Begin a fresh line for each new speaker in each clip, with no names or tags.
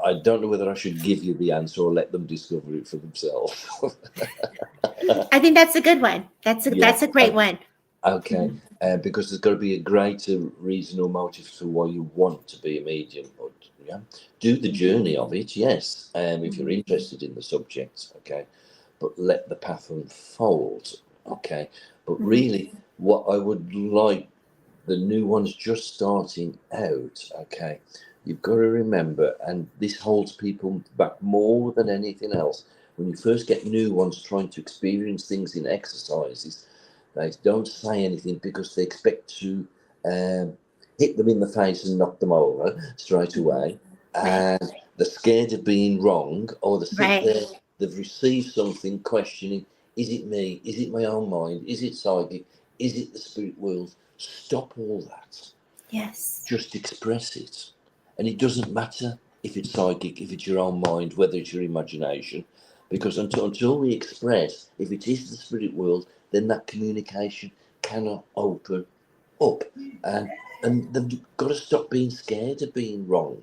I don't know whether I should give you the answer or let them discover it for themselves.
I think that's a good one. That's a great one.
Okay, because there's got to be a greater reason or motive to why you want to be a medium. But yeah, do the journey of it, yes, if you're interested in the subject, okay, but let the path unfold, okay. But really, what I would like the new ones just starting out, okay, you've got to remember, and this holds people back more than anything else, when you first get new ones trying to experience things in exercises, they don't say anything because they expect to hit them in the face and knock them over straight away. And they're scared of being wrong, or they sit there, they've received something questioning, is it me? Is it my own mind? Is it psychic? Is it the spirit world? Stop all that.
Yes.
Just express it. And it doesn't matter if it's psychic, if it's your own mind, whether it's your imagination, because until we express, if it is the spirit world, then that communication cannot open up. And they've got to stop being scared of being wrong.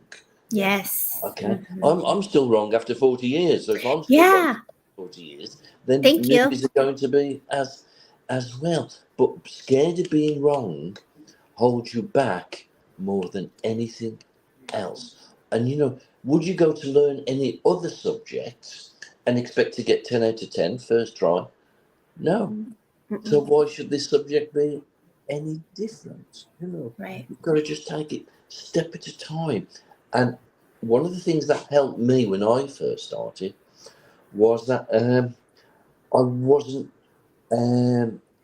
Yes.
Okay. I'm still wrong after 40 years. So if I'm still wrong after 40 years, then newbies are going to be as well. But scared of being wrong holds you back more than anything else. And you know, would you go to learn any other subjects and expect to get 10 out of 10 first try? No. So why should this subject be any different? You know, you've got to just take it step at a time. And one of the things that helped me when I first started was that I wasn't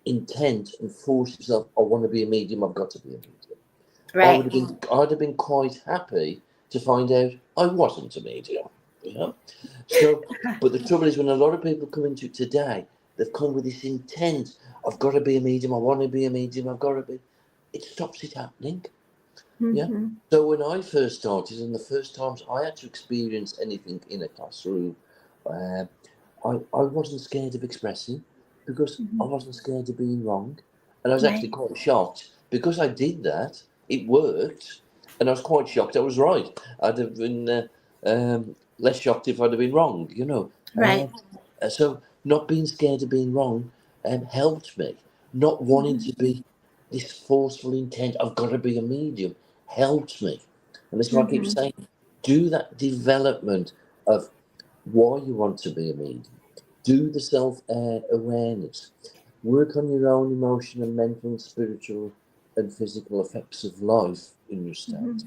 intent and forced myself, I want to be a medium, I've got to be a medium. I'd have been quite happy to find out I wasn't a medium. You know? So, but the trouble is, when a lot of people come into it today, they've come with this intent, I've got to be a medium, I want to be a medium, I've got to be. It stops it happening. Yeah. So when I first started, and the first times I had to experience anything in a classroom, I wasn't scared of expressing, because I wasn't scared of being wrong. And I was actually quite shocked because I did that. It worked, and I was quite shocked I was right. I'd have been less shocked if I'd have been wrong, you know. So not being scared of being wrong helped me. Not wanting to be this forceful intent, I've got to be a medium, helped me. And that's why I keep saying, do that development of why you want to be a medium. Do the self-awareness. Work on your own emotional, mental, spiritual and physical effects of life in your state.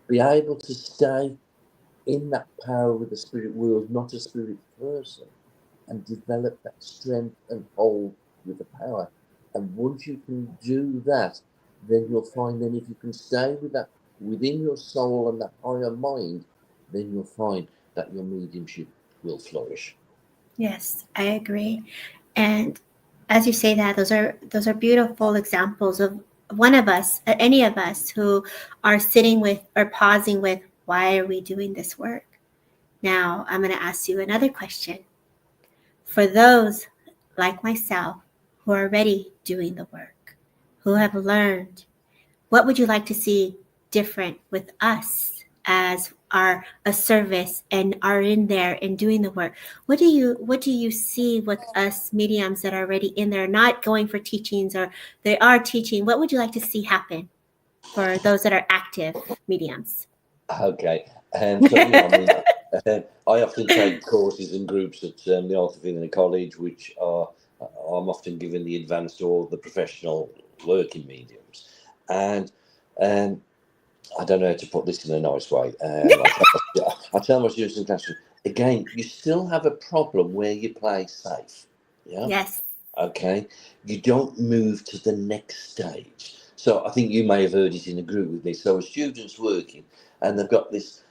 Be able to stay in that power with the spirit world, not a spirit person, and develop that strength and hold with the power. And once you can do that, then you'll find then if you can stay with that within your soul and that higher mind, then you'll find that your mediumship will flourish.
Yes, I agree. And as you say that, those are beautiful examples of one of us, any of us who are sitting with or pausing with, why are we doing this work? Now, I'm going to ask you another question. For those like myself who are already doing the work, who have learned, what would you like to see different with us as a service and are in there and doing the work? What do you see with us mediums that are already in there, not going for teachings, or they are teaching? What would you like to see happen for those that are active mediums?
Okay. So, yeah, I mean, I often take courses and groups at the Arthur Findlay College, which are, I'm often given the advanced or the professional working mediums. And I don't know how to put this in a nice way. I tell my students in classroom, again, you still have a problem where you play safe. Yeah.
Yes.
Okay. You don't move to the next stage. So I think you may have heard it in a group with me. So a student's working and they've got this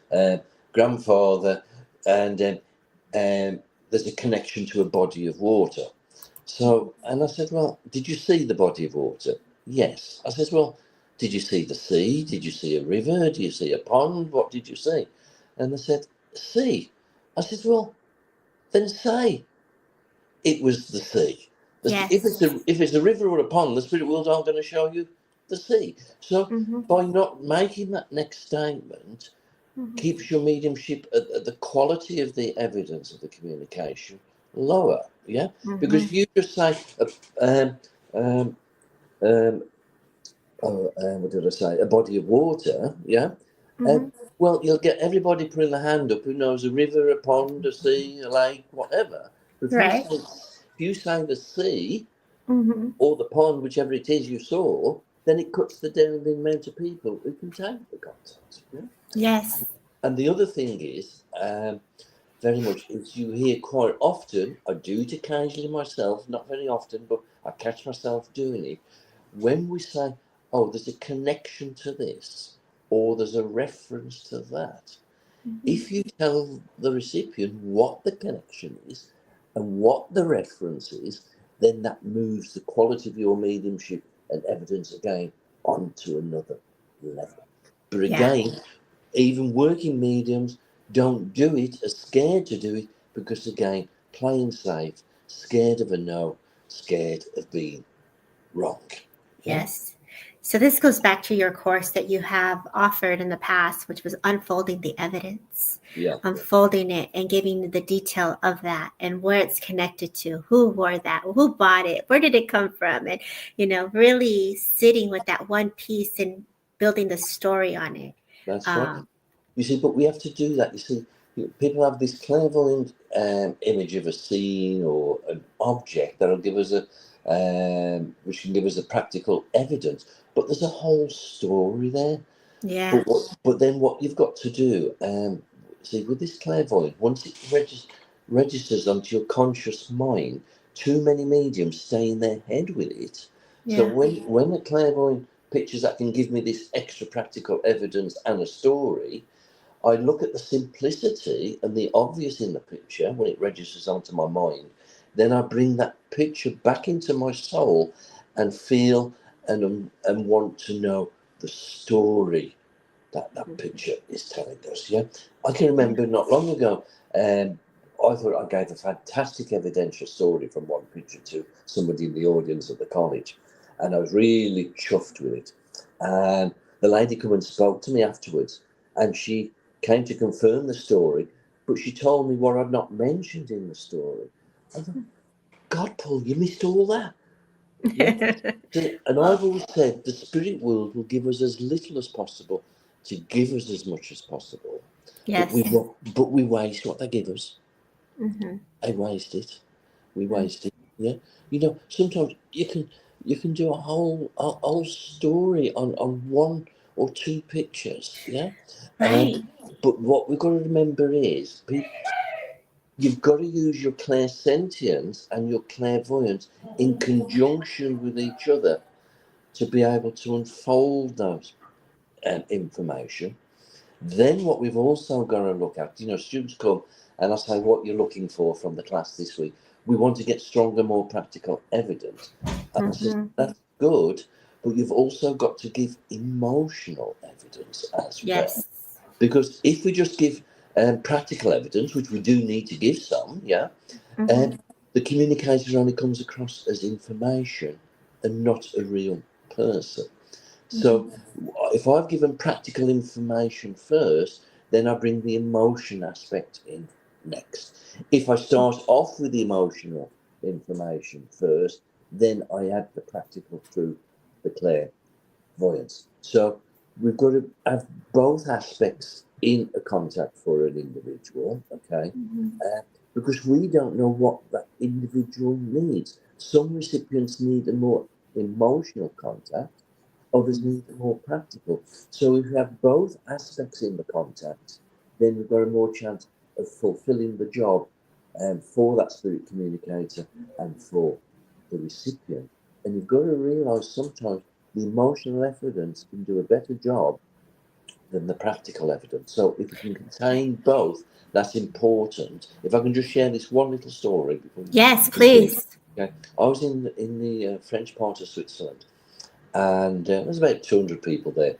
grandfather and there's a connection to a body of water. So, and I said, well, did you see the body of water? Yes. I said, well, did you see the sea? Did you see a river? Did you see a pond? What did you see? And they said, sea. I said, well, then say it was the sea.
Yes.
If it's a river or a pond, the spirit world aren't going to show you the sea. So by not making that next statement, keeps your mediumship, the quality of the evidence of the communication lower. Yeah, because if you just say, um, um, what did I say? A body of water. Yeah. Well, you'll get everybody putting their hand up who knows a river, a pond, a sea, a lake, whatever. But
Right.
if you say the sea
Mm-hmm.
or the pond, whichever it is you saw, then it cuts down the amount of people who can take the content. Yeah?
Yes.
And the other thing is, very much, is you hear quite often, I do it occasionally myself, not very often, but I catch myself doing it, when we say, oh, there's a connection to this, or there's a reference to that. If you tell the recipient what the connection is and what the reference is, then that moves the quality of your mediumship and evidence again onto another level. But
Yeah.
again, even working mediums don't do it, are scared to do it because, again, playing safe, scared of a no, scared of being wrong. Yeah?
Yes. So this goes back to your course that you have offered in the past, which was unfolding the evidence,
Yeah.
unfolding it and giving the detail of that and where it's connected to, who wore that, who bought it, where did it come from, and really sitting with that one piece and building the story on it.
That's right. You see, but we have to do that. You see, people have this clairvoyant image of a scene or an object that'll give us which can give us a practical evidence. But there's a whole story there.
Yeah.
But then what you've got to do, see, with this clairvoyant, once it registers onto your conscious mind, too many mediums stay in their head with it. So
Yeah.
when a clairvoyant pictures that can give me this extra practical evidence and a story, I look at the simplicity and the obvious in the picture when it registers onto my mind. Then I bring that picture back into my soul and feel and want to know the story that picture is telling us. Yeah, I can remember not long ago. I thought I gave a fantastic evidential story from one picture to somebody in the audience at the college, and I was really chuffed with it. And the lady came and spoke to me afterwards, and she came to confirm the story, but she told me what I'd not mentioned in the story. I thought, God, Paul, you missed all that. Yeah. And I've always said the spirit world will give us as little as possible to give us as much as possible.
Yes.
But we waste what they give us.
Mm-hmm.
They waste it. We waste it. Yeah. Sometimes you can do a whole story on one or two pictures. Yeah.
Right.
But what we've got to remember is you've got to use your clairsentience and your clairvoyance in conjunction with each other to be able to unfold those information. Then what we've also got to look at, students come and I say, what you're looking for from the class this week. We want to get stronger, more practical evidence. And I said, that's good, but you've also got to give emotional evidence as well.
Yes.
Because if we just give practical evidence, which we do need to give some, yeah, the communicator only comes across as information and not a real person. So if I've given practical information first, then I bring the emotion aspect in next. If I start off with the emotional information first, then I add the practical through the clairvoyance. So we've got to have both aspects in a contact for an individual, okay? Because we don't know what that individual needs. Some recipients need a more emotional contact, others need a more practical. So if we have both aspects in the contact, then we've got a more chance of fulfilling the job for that spirit communicator and for the recipient. And you've got to realise sometimes the emotional evidence can do a better job than the practical evidence. So if you can contain both, that's important. If I can just share this one little story.
Yes, please.
Okay. I was in the French part of Switzerland, and there's about 200 people there.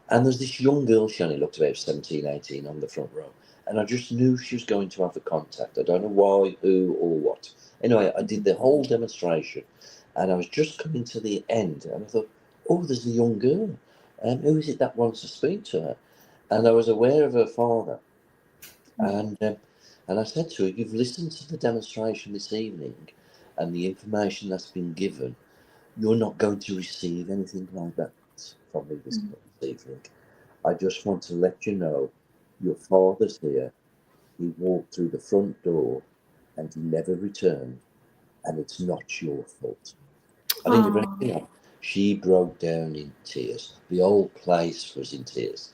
And there's this young girl, she only looked about 17, 18 on the front row. And I just knew she was going to have a contact. I don't know why, who, or what. Anyway, I did the whole demonstration, and I was just coming to the end, and I thought, oh, there's the young girl. Who is it that wants to speak to her? And I was aware of her father. And I said to her, you've listened to the demonstration this evening and the information that's been given. You're not going to receive anything like that from me this evening. I just want to let you know your father's here. He walked through the front door and he never returned. And it's not your fault. I didn't even, you know, she broke down in tears. The whole place was in tears.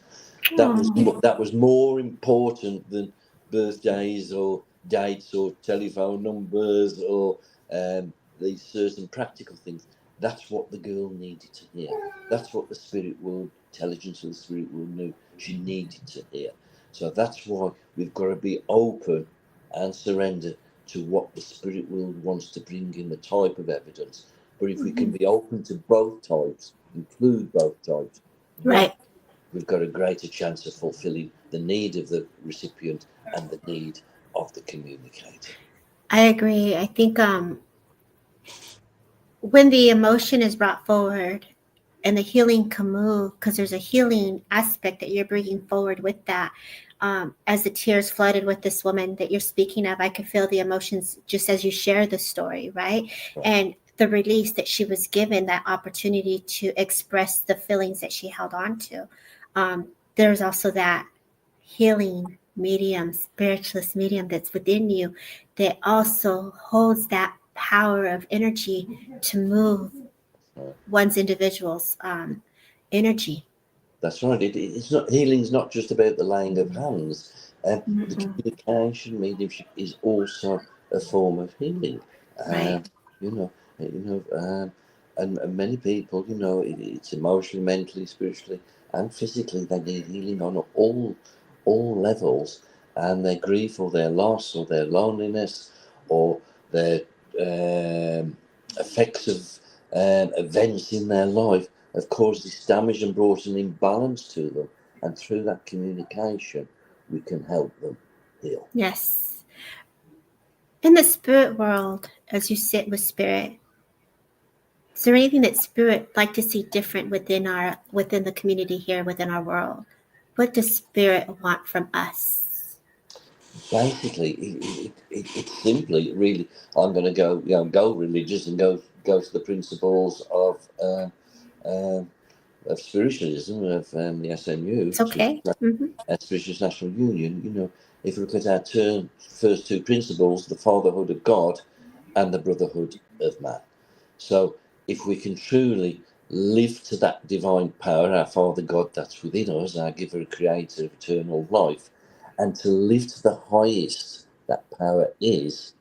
That was more important than birthdays or dates or telephone numbers or these certain practical things. That's what the girl needed to hear. That's what the spirit world, intelligence of the spirit world knew she needed to hear. So that's why we've got to be open and surrender to what the spirit world wants to bring in the type of evidence. But if we can be open to both types, include both types,
Right.
we've got a greater chance of fulfilling the need of the recipient and the need of the communicator.
I agree. I think when the emotion is brought forward and the healing can move, because there's a healing aspect that you're bringing forward with that. As the tears flooded with this woman that you're speaking of, I could feel the emotions just as you share the story, right? And the release that she was given, that opportunity to express the feelings that she held on to. There's also that healing medium, spiritualist medium that's within you that also holds that power of energy to move one's individual's energy.
That's right. It's not, healing's not just about the laying of hands. The communication mediumship is also a form of healing.
Right.
And many people, it's emotionally, mentally, spiritually, and physically. They need healing on all levels, and their grief or their loss or their loneliness or their effects of events in their life have caused this damage and brought an imbalance to them. And through that communication, we can help them heal.
Yes. In the spirit world, as you sit with spirit, is there anything that spirit like to see different within the community here, within our world? What does spirit want from us?
Basically, it's simply really, I'm going to go religious and go to the principles of spiritualism of the SNU,
It's okay.
Spiritualist National Union. If we look at our first two principles, the fatherhood of God and the brotherhood of man. So if we can truly live to that divine power, our Father God that's within us, our giver, creator of eternal life, and to live to the highest that power is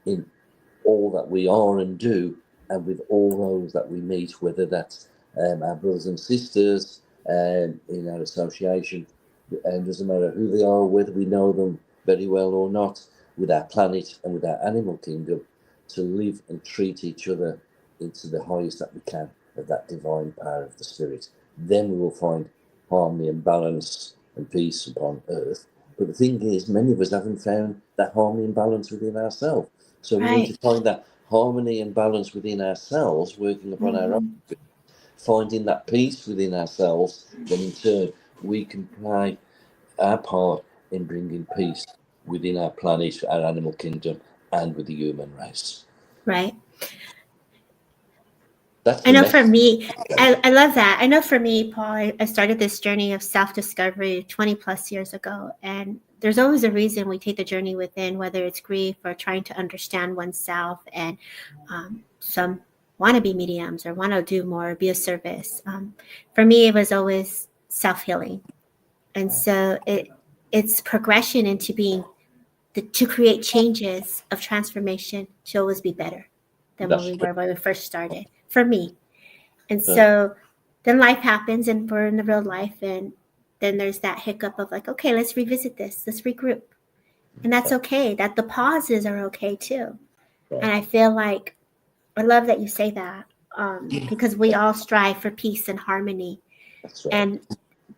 in all that we are and do, and with all those that we meet, whether that's our brothers and sisters in our association, and doesn't matter who they are, whether we know them very well or not, with our planet and with our animal kingdom, to live and treat each other into the highest that we can of that divine power of the spirit. Then we will find harmony and balance and peace upon earth. But the thing is, many of us haven't found that harmony and balance within ourselves. So we need to find that harmony and balance within ourselves, working upon our own, finding that peace within ourselves. Then in turn, we can play our part in bringing peace within our planet, our animal kingdom, and with the human race.
Right.
That's
I know for me, I love that. I know for me, Paul, I started this journey of self-discovery 20 plus years ago. And there's always a reason we take the journey within, whether it's grief or trying to understand oneself. And some want to be mediums or want to do more, be of service. For me, it was always self-healing. And so it's progression into being, to create changes of transformation to always be better than where we were when we first started, for me. And so then life happens and we're in the real life, and then there's that hiccup of like, okay, let's revisit this, let's regroup. And that's okay. That the pauses are okay too. And I feel like, I love that you say that, because we all strive for peace and harmony. And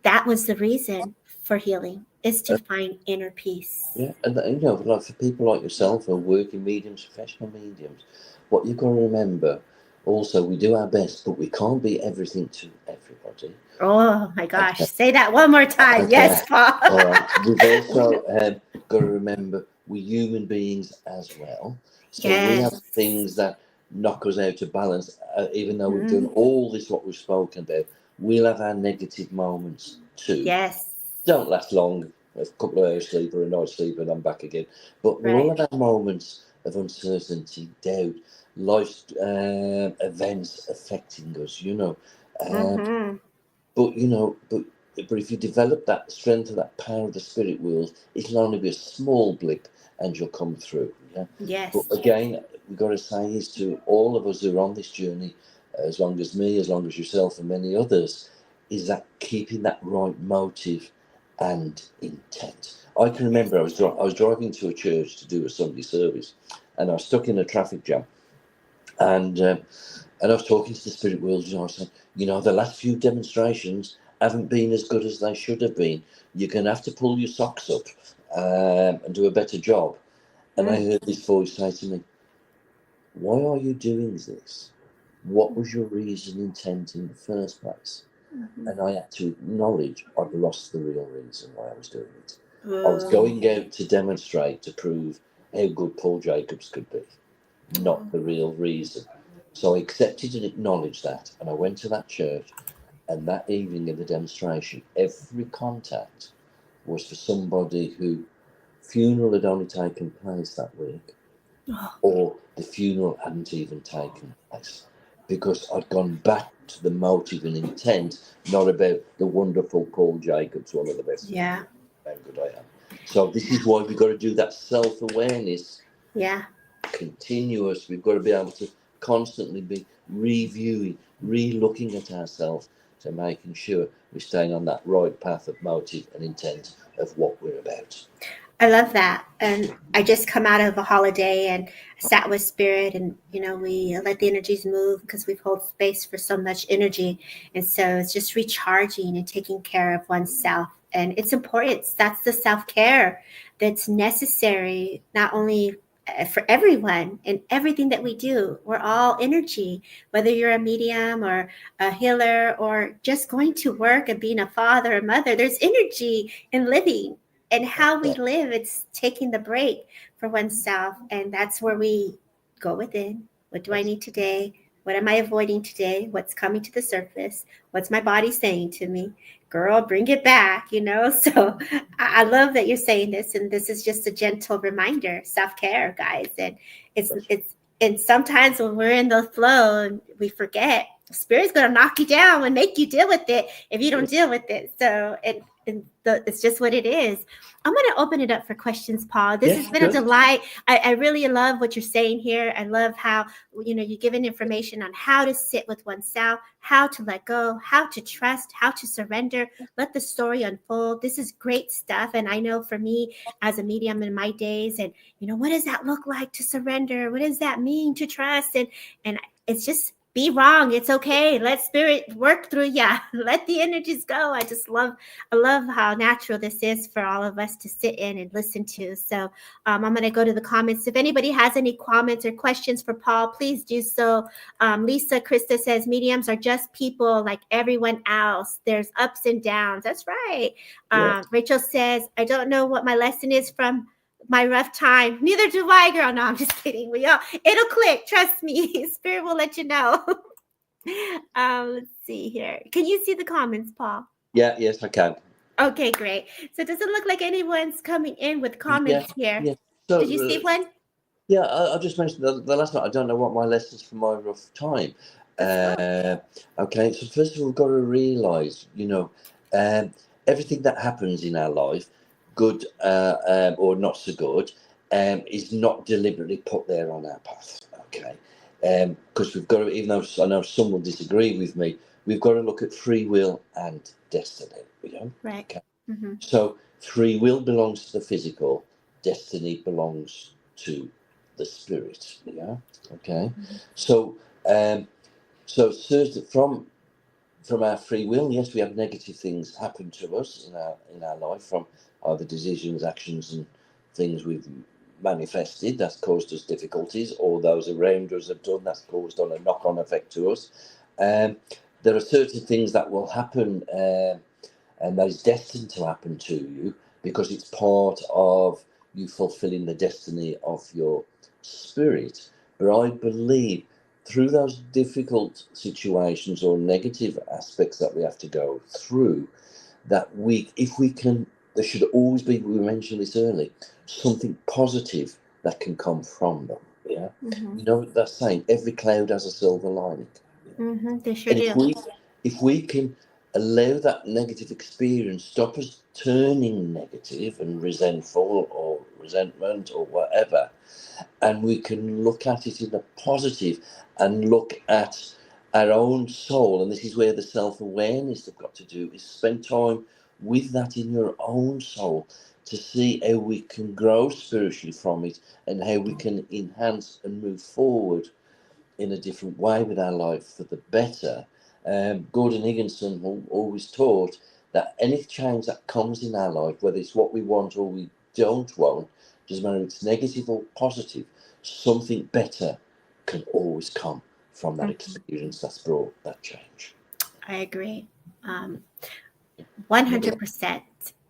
that was the reason for healing, is to find inner peace.
Yeah, and like for people like yourself who are working mediums, professional mediums, what you've got to remember also we do our best, but we can't be everything to everybody.
Oh my gosh.
Okay.
Say that one more time.
Okay.
Yes, Paul.
All right. We've also got to remember we're human beings as well. So we have
Yes.
things that knock us out of balance. Even though we've done all this, what we've spoken about, we'll have our negative moments too.
Yes.
Don't last long. A couple of hours sleep or a night's sleep and I'm back again. But we'll all
Right.
have our moments of uncertainty, doubt, life events affecting us, you know. But you know, but if you develop that strength of that power of the spirit wheels, it'll only be a small blip, and you'll come through. Yeah.
Yes.
But again, we've got to say is to all of us who are on this journey, as long as me, as long as yourself, and many others, is that keeping that right motive and intent. I can remember I was driving to a church to do a Sunday service, and I was stuck in a traffic jam, and I was talking to the spirit wheels, and I was saying, you know, the last few demonstrations haven't been as good as they should have been. You're going to have to pull your socks up and do a better job. And I heard this voice say to me, why are you doing this? What was your reason, intent in the first place? And I had to acknowledge I'd lost the real reason why I was doing it. I was going out to demonstrate, to prove how good Paul Jacobs could be, not the real reason. So I accepted and acknowledged that, and I went to that church, and that evening of the demonstration, every contact was for somebody who funeral had only taken place that week, or the funeral hadn't even taken place, because I'd gone back to the motive and intent, not about the wonderful Paul Jacobs, one of the best.
Yeah.
How good I am. So this is why we've got to do that self-awareness.
Yeah.
Continuous. We've got to be able to constantly be reviewing, re-looking at ourselves, to making sure we're staying on that right path of motive and intent of what we're about.
I love that. And I just come out of a holiday and sat with spirit, and you know, we let the energies move because we've held space for so much energy. And so it's just recharging and taking care of oneself. And it's important. That's the self-care that's necessary, not only for everyone and everything that we do. We're all energy, whether you're a medium or a healer or just going to work and being a father or mother. There's energy in living. And how we live, it's taking the break for oneself. And that's where we go within. What do I need today? What am I avoiding today? What's coming to the surface? What's my body saying to me? Girl, bring it back, you know? So I love that you're saying this. And this is just a gentle reminder, self-care, guys. And and sometimes when we're in the flow and we forget, Spirit's going to knock you down and make you deal with it if you don't deal with it. So it's just what it is. I'm going to open it up for questions, Paul. This has been a delight. I really love what you're saying here. I love how, you know, you're giving information on how to sit with oneself, how to let go, how to trust, how to surrender, let the story unfold. This is great stuff. And I know for me as a medium in my days, and, you know, what does that look like to surrender? What does that mean to trust? And it's just, be wrong. It's okay. Let spirit work through you. Let the energies go. I love how natural this is for all of us to sit in and listen to. So I'm going to go to the comments. If anybody has any comments or questions for Paul, please do so. Lisa Krista says, mediums are just people like everyone else. There's ups and downs. That's right. Rachel says, I don't know what my lesson is from my rough time. Neither do I, girl. No, I'm just kidding. It'll click. Trust me. Spirit will let you know. Let's see here. Can you see the comments, Paul?
Yes, I can.
Okay, great. So it doesn't look like anyone's coming in with comments here.
Yeah. So,
did you see one?
Yeah, I just mentioned the last night. I don't know what my lessons from my rough time. Okay, so first of all, we've got to realise, you know, everything that happens in our life, good or not so good, is not deliberately put there on our path. Okay, because we've got to, even though I know some will disagree with me, we've got to look at free will and destiny. You know,
right?
Okay.
Mm-hmm.
So free will belongs to the physical, destiny belongs to the spirit. Yeah. Okay. Mm-hmm. So from our free will, yes, we have negative things happen to us in our life from either decisions, actions, and things we've manifested, that's caused us difficulties, or those around us have done, that's caused on a knock-on effect to us. There are certain things that will happen, and that is destined to happen to you because it's part of you fulfilling the destiny of your spirit. But I believe through those difficult situations or negative aspects that we have to go through, that if we can, there should always be, we mentioned this earlier, something positive that can come from them. Yeah.
Mm-hmm.
You know that saying, every cloud has a silver lining.
Mm-hmm. They sure
And
do.
if we can allow that negative experience stop us turning negative and resentful or resentment or whatever, and we can look at it in a positive and look at our own soul, and this is where the self-awareness have got to do, is spend time with that in your own soul to see how we can grow spiritually from it and how we can enhance and move forward in a different way with our life for the better. Gordon Higginson always taught that any change that comes in our life, whether it's what we want or we don't want, doesn't matter if it's negative or positive, something better can always come from that experience that's brought that change.
I agree. 100%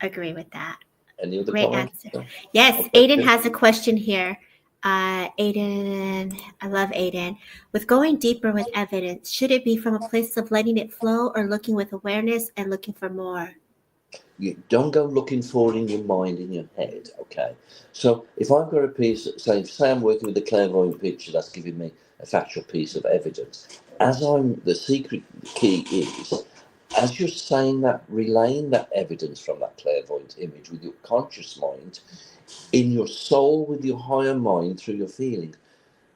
agree with that.
Any other
Great
comments?
answer. Yes, Aiden has a question here. Aiden, I love Aiden. With going deeper with evidence, should it be from a place of letting it flow or looking with awareness and looking for more?
You don't go looking for it in your mind, in your head, okay? So if I've got a piece, say I'm working with a clairvoyant picture that's giving me a factual piece of evidence, the secret key is, as you're saying that, relaying that evidence from that clairvoyant image with your conscious mind, in your soul with your higher mind through your feeling,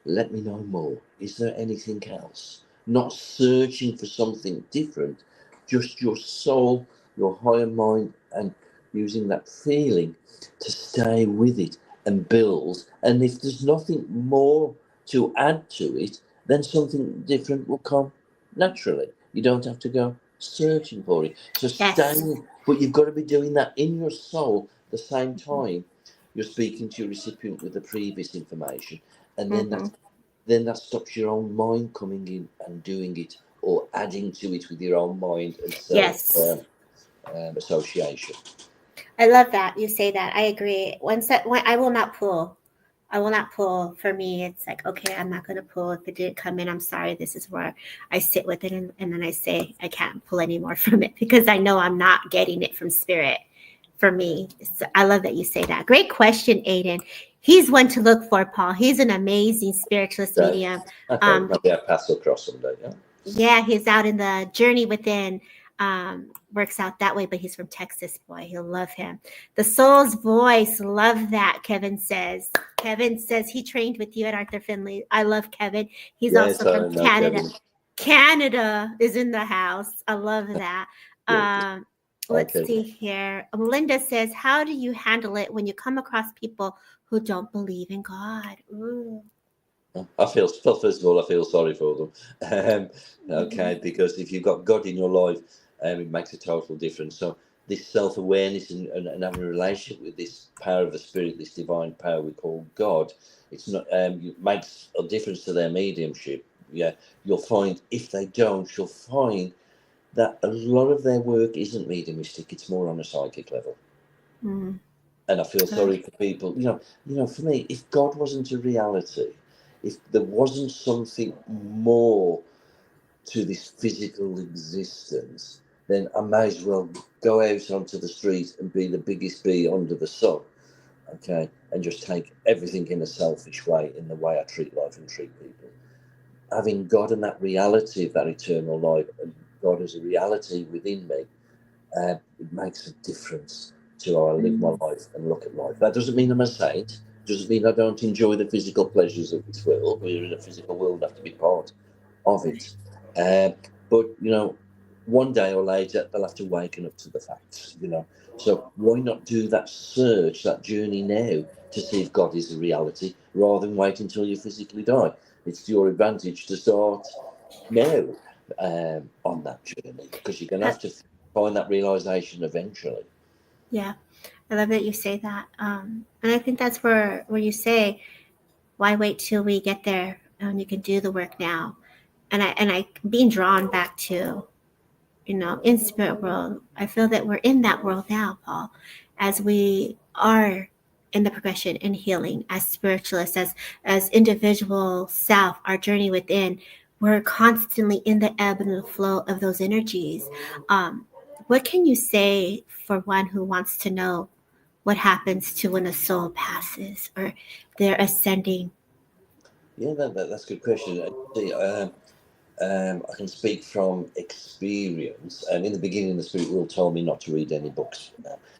let me know more. Is there anything else? Not searching for something different, just your soul, your higher mind, and using that feeling to stay with it and build. And if there's nothing more to add to it, then something different will come naturally. You don't have to go searching for it. So staying, but you've got to be doing that in your soul at the same time you're speaking to your recipient with the previous information, and then that stops your own mind coming in and doing it or adding to it with your own mind and self association.
I love that you say that. I agree. When I will not pull. I will not pull. For me, it's like, okay, I'm not going to pull. If it didn't come in, I'm sorry. This is where I sit with it. And then I say, I can't pull anymore from it because I know I'm not getting it from spirit for me. So I love that you say that. Great question, Aiden. He's one to look for, Paul. He's an amazing spiritualist medium.
Maybe I'll pass across someday.
Yeah, he's out in the journey within. Works out that way, but he's from Texas, boy. He'll love him. The soul's voice, love that, Kevin says. Kevin says he trained with you at Arthur Findlay. I love Kevin. He's also from Canada. Kevin. Canada is in the house. I love that. Let's see here. Linda says, how do you handle it when you come across people who don't believe in God? Ooh.
First of all, I feel sorry for them. Because if you've got God in your life, it makes a total difference. So this self-awareness and having a relationship with this power of the spirit, this divine power we call God, it's not it makes a difference to their mediumship. Yeah, you'll find if they don't, you'll find that a lot of their work isn't mediumistic; it's more on a psychic level. Mm. And I feel sorry for people. You know, for me, if God wasn't a reality, if there wasn't something more to this physical existence, then I may as well go out onto the street and be the biggest bee under the sun, okay, and just take everything in a selfish way, in the way I treat life and treat people. Having God and that reality of that eternal life, and God as a reality within me, it makes a difference to how I live my life and look at life. That doesn't mean I'm a saint. Doesn't mean I don't enjoy the physical pleasures of this world. We're in a physical world, have to be part of it. But one day or later they'll have to waken up to the facts. So why not do that search, that journey now, to see if God is a reality, rather than wait until you physically die? It's to your advantage to start now on that journey, because you're going to have to find that realization eventually.
Yeah. I love that you say that. And I think that's where you say, why wait till we get there when you can do the work now? And I being drawn back to, in spirit world, I feel that we're in that world now, Paul, as we are in the progression and healing as spiritualists, as individual self, our journey within. We're constantly in the ebb and the flow of those energies. What can you say for one who wants to know what happens to when a soul passes or they're ascending?
Yeah, that's a good question. I can speak from experience. And in the beginning, the spirit world told me not to read any books.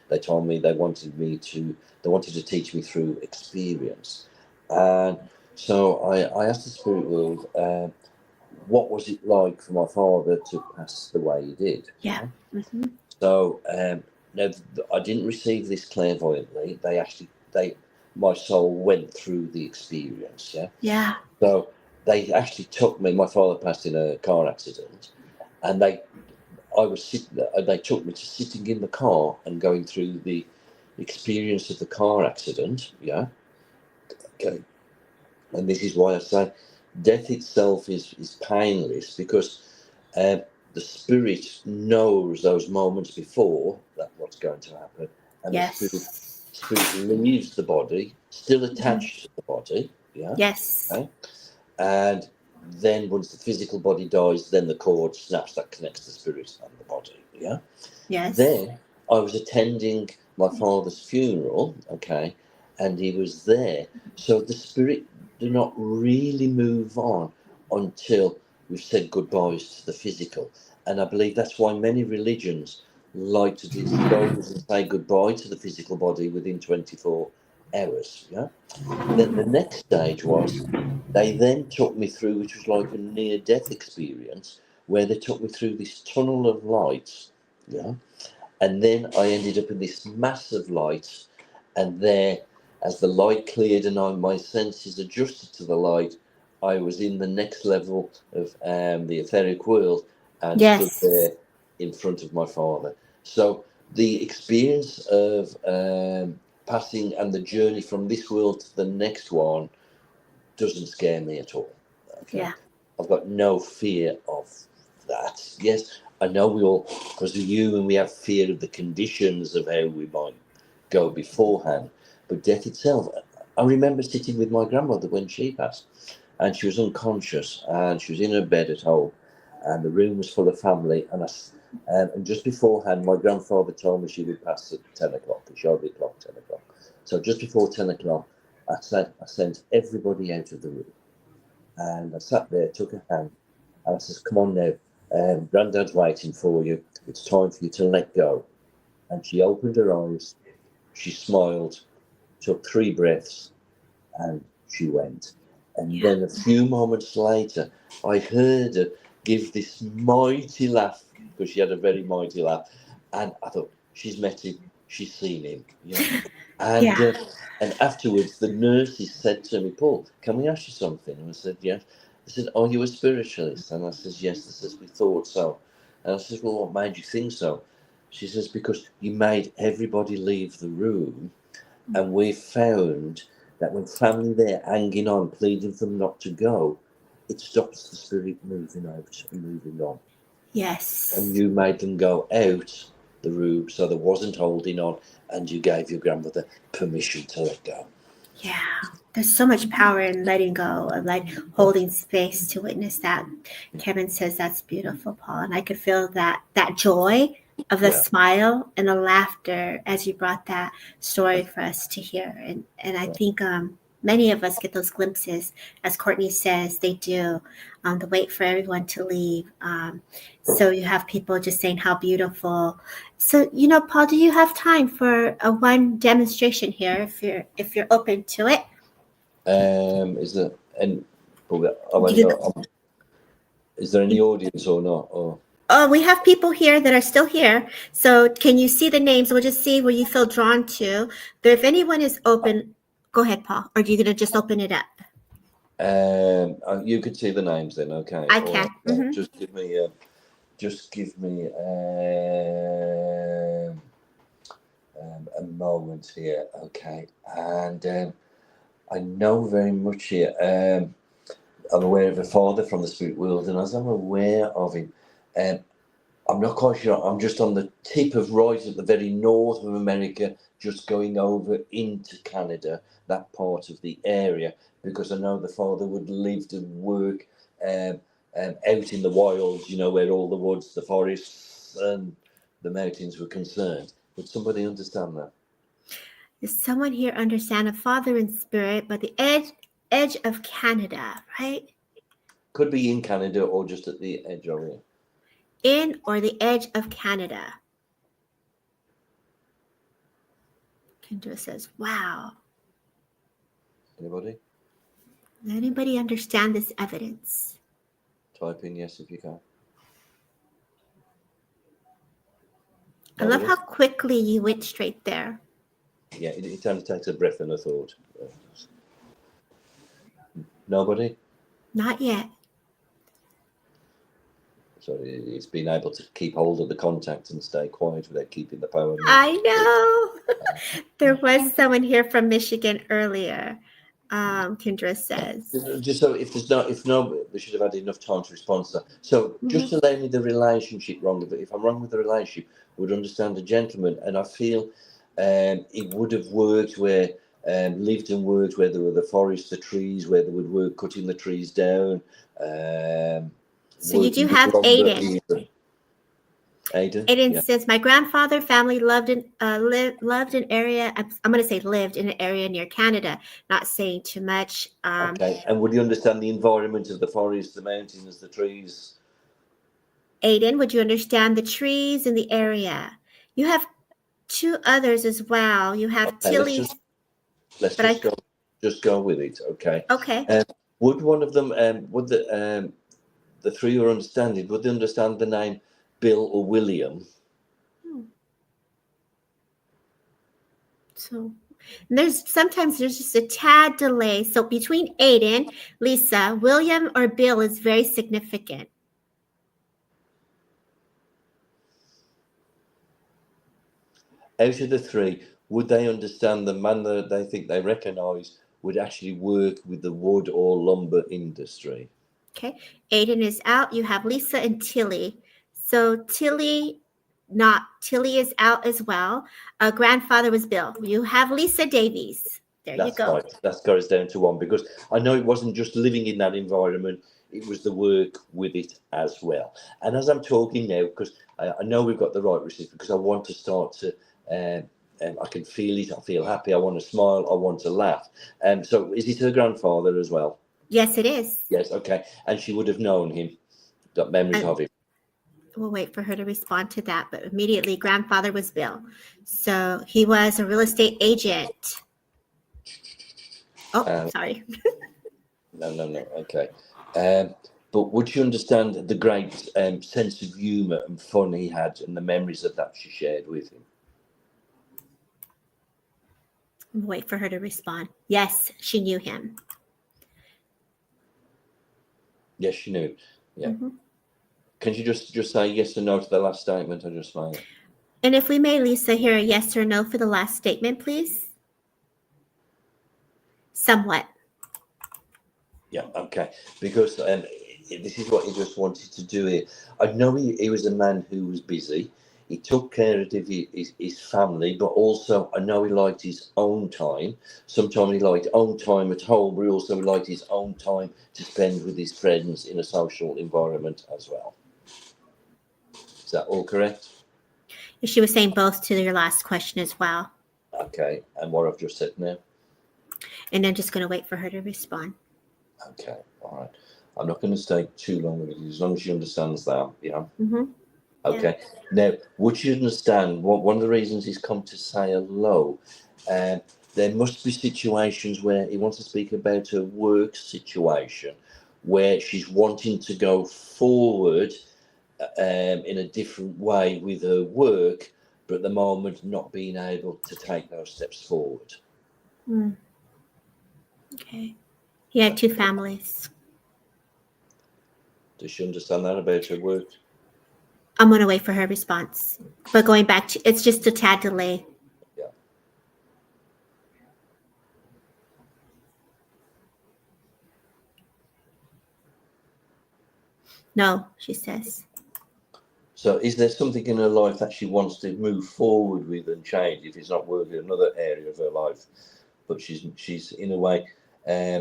They told me they wanted to teach me through experience. And so I asked the spirit world, what was it like for my father to pass the way he did?
Yeah. Mm-hmm.
So now I didn't receive this clairvoyantly. My soul went through the experience. Yeah.
Yeah.
So they actually took me. My father passed in a car accident, and they took me to sitting in the car and going through the experience of the car accident. Yeah. Okay. And this is why I say death itself is painless, because the spirit knows those moments before that what's going to happen, and
Yes.
the spirit leaves the body, still attached to the body. Yeah.
Yes.
Okay? And then once the physical body dies, then the cord snaps that connects the spirit and the body. Yeah.
Yes.
Then I was attending my father's funeral, okay, and he was there. So the spirit do not really move on until we've said goodbyes to the physical. And I believe that's why many religions like to dispose and say goodbye to the physical body within 24 hours. Yeah. Then the next stage was they then took me through, which was like a near-death experience, where they took me through this tunnel of light. Yeah. And then I ended up in this massive light, and there, as the light cleared and my senses adjusted to the light, I was in the next level of the etheric world and stood
Yes.
there in front of my father. So the experience of passing and the journey from this world to the next one doesn't scare me at all. Okay.
Yeah.
I've got no fear of that. Yes, I know we all, because we're human, we have fear of the conditions of how we might go beforehand. But death itself, I remember sitting with my grandmother when she passed, and she was unconscious, and she was in her bed at home, and the room was full of family. And just beforehand, my grandfather told me she would pass at 10 o'clock. It showed the clock, 10 o'clock. So just before 10 o'clock, I sent everybody out of the room. And I sat there, took her hand, and I says, "Come on now, Granddad's waiting for you. It's time for you to let go." And she opened her eyes, she smiled, took 3 breaths, and she went. And then a few moments later, I heard her give this mighty laugh, because she had a very mighty laugh. And I thought, she's met him, she's seen him. Yeah. And
Yeah.
and afterwards, the nurses said to me, "Paul, can we ask you something?" And I said, "Yes." They said, "Are you a spiritualist?" And I said, "Yes." They says, "We thought so." And I said, "Well, what made you think so?" She says, "Because you made everybody leave the room, and we found that when family there hanging on, pleading for them not to go, it stops the spirit moving out and moving on.
Yes.
And you made them go out the room, so there wasn't holding on, and you gave your grandmother permission to let go."
Yeah. There's so much power in letting go, of like holding space to witness that. Kevin says that's beautiful, Paul. And I could feel that joy of the smile and the laughter as you brought that story for us to hear. And I think many of us get those glimpses, as Courtney says, they do. The wait for everyone to leave. So you have people just saying how beautiful. So, Paul, do you have time for a one demonstration here if you're open to it?
Is there and is there any audience or not? Or
Oh, we have people here that are still here. So can you see the names? We'll just see where you feel drawn to. But if anyone is open, go ahead, Paul. Or are you gonna just open it up?
you could see the names then, okay?
I can. Mm-hmm.
Just give me a moment here. Okay, and I know very much here. I'm aware of a father from the spirit world, and as I'm aware of him, I'm not quite sure. I'm just on the tip of right at the very north of America, just going over into Canada, that part of the area, because I know the father would live and work out in the wilds, where all the woods, the forests, and the mountains were concerned. Would somebody understand that?
Does someone here understand a father in spirit, but the edge of Canada, right?
Could be in Canada or just at the edge of it.
In or the edge of Canada. Kendra says, wow.
Anybody?
Does anybody understand this evidence?
Type in yes if you can.
I love how quickly you went straight there.
Yeah, it only takes a breath and a thought. Nobody?
Not yet.
Sorry, it's been able to keep hold of the contact and stay quiet without keeping the power.
I know. There was someone here from Michigan earlier. Kendra says.
Just so if no, they should have had enough time to respond to that. So just allow me the relationship wrong. If I'm wrong with the relationship, would understand a gentleman, and I feel it would have worked where lived and worked where there were the forests, the trees, where they would work cutting the trees down.
So you do have Aiden. Aiden says, my grandfather family lived in an area. I'm going to say lived in an area near Canada. Not saying too much.
Okay. And would you understand the environment of the forest, the mountains, the trees?
Aiden, would you understand the trees in the area? You have two others as well. You have Tilly.
Let's just go with it. Okay.
Okay.
Would one of them? Would the three who are understanding? Would they understand the name Bill or William?
So there's just a tad delay. So between Aiden, Lisa, William, or Bill is very significant.
Out of the three, would they understand the man that they think they recognise would actually work with the wood or lumber industry?
Okay. Aiden is out. You have Lisa and Tilly. So Tilly is out as well. Grandfather was Bill. You have Lisa Davies. That's you go.
Right. That goes down to one, because I know it wasn't just living in that environment, it was the work with it as well. And as I'm talking now, because I know we've got the right receipt, because I want to start to, I can feel it, I feel happy, I want to smile, I want to laugh. So is it her grandfather as well?
Yes, it is.
Yes, okay. And she would have known him, got memories of him.
We'll wait for her to respond to that, but immediately grandfather was Bill. So he was a real estate agent. Oh, sorry.
No, okay. But would you understand the great sense of humour and fun he had and the memories of that she shared with him?
We'll wait for her to respond. Yes, she knew him.
Yes, she knew. Yeah. Mm-hmm. Can you just say yes or no to the last statement I just made?
And if we may, Lisa, hear a yes or no for the last statement, please. Somewhat.
Yeah, okay. Because this is what he just wanted to do here. I know he was a man who was busy. He took care of his family, but also I know he liked his own time. Sometimes he liked own time at home, but he also liked his own time to spend with his friends in a social environment as well. Is that all correct?
She was saying both to your last question as well.
Okay, and what I've just said now?
And I'm just going to wait for her to respond.
Okay, all right. I'm not going to stay too long with it, as long as she understands that, yeah? Mm-hmm. Okay. Yeah. Now, would you understand, one of the reasons he's come to say hello, there must be situations where he wants to speak about a work situation where she's wanting to go forward in a different way with her work, but at the moment not being able to take those steps forward.
Okay. He had two families.
Does she understand that about her work?
I'm going to wait for her response. But going back to, it's just a tad delay. No, she says.
So is there something in her life that she wants to move forward with and change if it's not working in another area of her life? But she's in a way,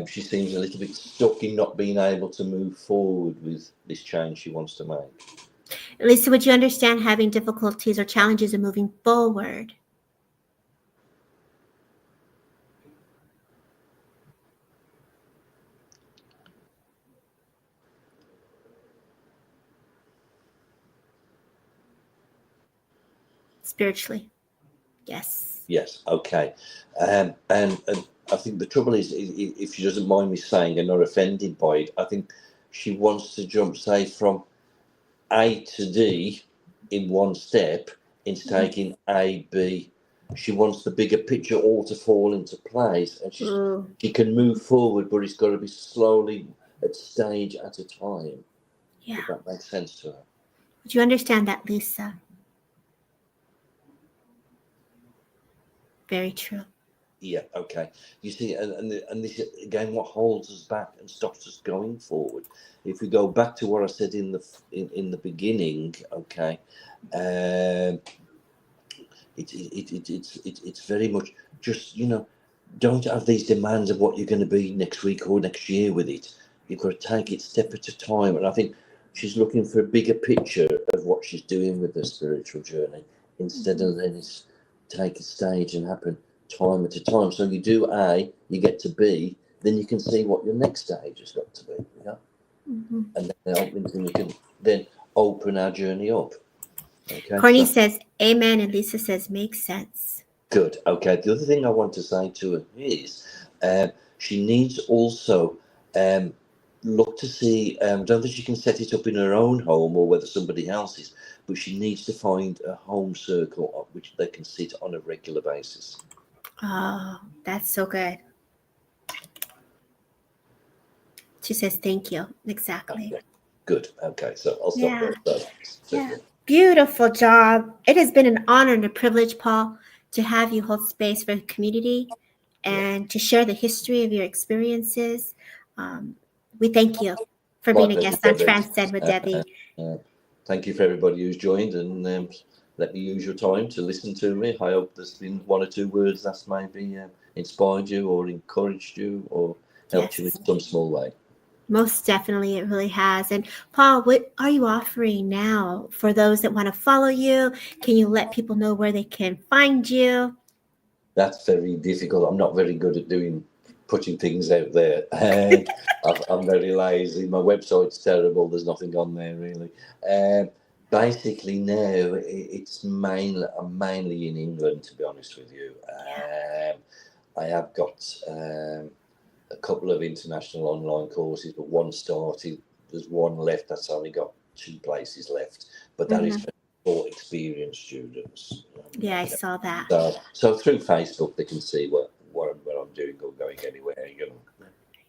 she seems a little bit stuck in not being able to move forward with this change she wants to make.
Lisa, would you understand having difficulties or challenges in moving forward? Spiritually. Yes.
Yes, okay. And I think the trouble is, if she doesn't mind me saying and not offended by it, I think she wants to jump, say, from A to D in one step into taking A, B. She wants the bigger picture all to fall into place, and she can move forward, but it's got to be slowly, at stage at a time.
Yeah.
If that makes sense to her.
Would you understand that, Lisa? Very true.
Yeah, okay. You see, and this again, what holds us back and stops us going forward. If we go back to what I said in the beginning, okay, it's very much just, don't have these demands of what you're going to be next week or next year with it. You've got to take it step at a time, and I think she's looking for a bigger picture of what she's doing with her spiritual journey instead of letting it take a stage and happen time at a time. So you do A, you get to B, then you can see what your next stage has got to be. Yeah, and then we can then open our journey up. Okay.
Courtney says amen, and Lisa says makes sense.
Good. Okay. The other thing I want to say to her is she needs also look to see. Don't think she can set it up in her own home or whether somebody else's, but she needs to find a home circle of which they can sit on a regular basis.
Oh, that's so good. She says thank you. Exactly.
Okay. Good. Okay. So I'll stop there.
Yeah. Beautiful job. It has been an honor and a privilege, Paul, to have you hold space for the community and to share the history of your experiences. We thank you for being a guest on Transcend with Debbie.
Thank you for everybody who's joined, and let me use your time to listen to me. I hope there's been one or two words that's maybe inspired you or encouraged you or helped you in some small way.
Most definitely, it really has. And Paul, what are you offering now for those that want to follow you? Can you let people know where they can find you?
That's very difficult. I'm not very good at putting things out there. I'm very lazy. My website's terrible. There's nothing on there really. Basically now I'm mainly in England, to be honest with you. I have got a couple of international online courses, but one started. There's one left. That's only got 2 places left, but that is for experienced students.
Yeah, I saw that.
So through Facebook, they can see what I'm doing or going anywhere.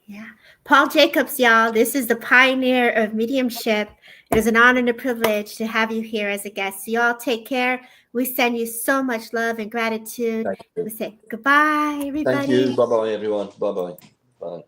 Yeah. Paul Jacobs, y'all, this is the pioneer of mediumship. It is an honor and a privilege to have you here as a guest. So y'all take care. We send you so much love and gratitude. We say goodbye, everybody.
Thank you. Bye-bye, everyone. Bye-bye. Bye.